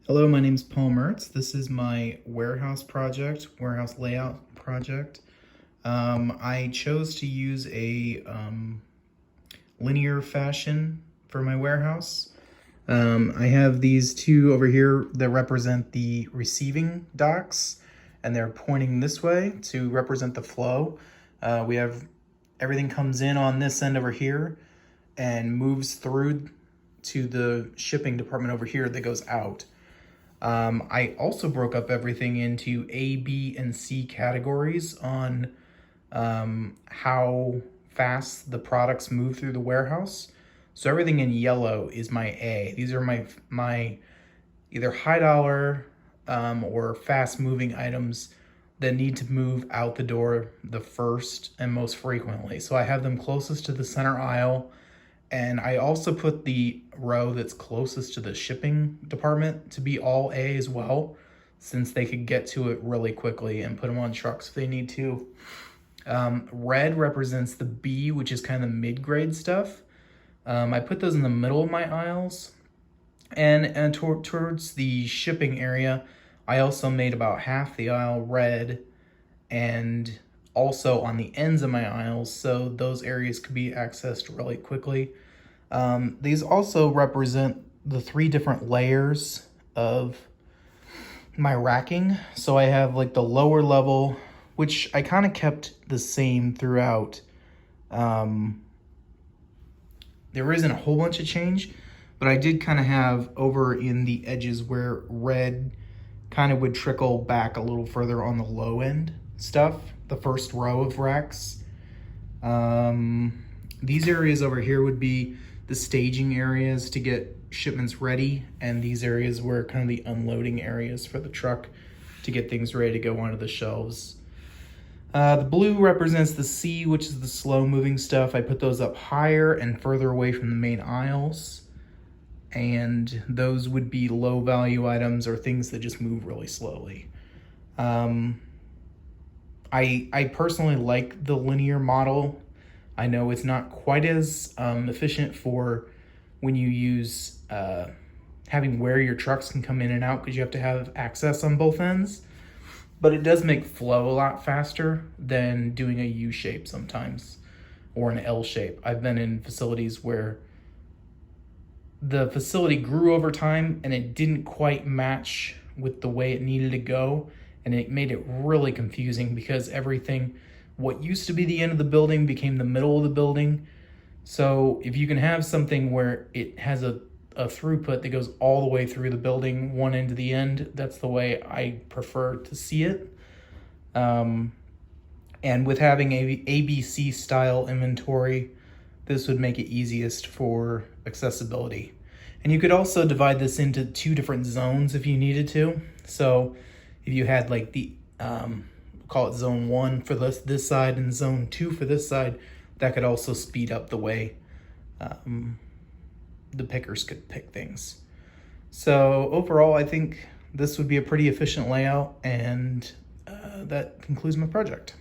Hello, my name is Paul Mertz. This is my warehouse layout project. I chose to use a linear fashion for my warehouse. I have these two over here that represent the receiving docks, and they're pointing this way to represent the flow. We have everything comes in on this end over here and moves through to the shipping department over here that goes out. I also broke up everything into A, B, and C categories on how fast the products move through the warehouse. So everything in yellow is my A. These are my either high dollar or fast moving items that need to move out the door the first and most frequently. So I have them closest to the center aisle. And I also put the row that's closest to the shipping department to be all A as well, since they could get to it really quickly and put them on trucks if they need to. Red represents the B, which is kind of mid-grade stuff. I put those in the middle of my aisles. And towards the shipping area, I also made about half the aisle red and also on the ends of my aisles, so those areas could be accessed really quickly. These also represent the 3 different layers of my racking. So I have like the lower level, which I kind of kept the same throughout. There isn't a whole bunch of change, but I did kind of have over in the edges where red kind of would trickle back a little further on the low end stuff, the first row of racks. These areas over here would be the staging areas to get shipments ready, and these areas were kind of the unloading areas for the truck to get things ready to go onto the shelves. The blue represents the C, which is the slow moving stuff. I put those up higher and further away from the main aisles, and those would be low value items or things that just move really slowly. I personally like the linear model. I know it's not quite as efficient for when you use having where your trucks can come in and out, because you have to have access on both ends. But it does make flow a lot faster than doing a U shape sometimes, or an L shape. I've been in facilities where the facility grew over time and it didn't quite match with the way it needed to go. And it made it really confusing because what used to be the end of the building became the middle of the building. So if you can have something where it has a throughput that goes all the way through the building, one end to the end, that's the way I prefer to see it. And with having a ABC style inventory, this would make it easiest for accessibility. And you could also divide this into 2 different zones if you needed to. So if you had like the, call it zone 1 for this side and zone 2 for this side, that could also speed up the way the pickers could pick things. So overall, I think this would be a pretty efficient layout, and that concludes my project.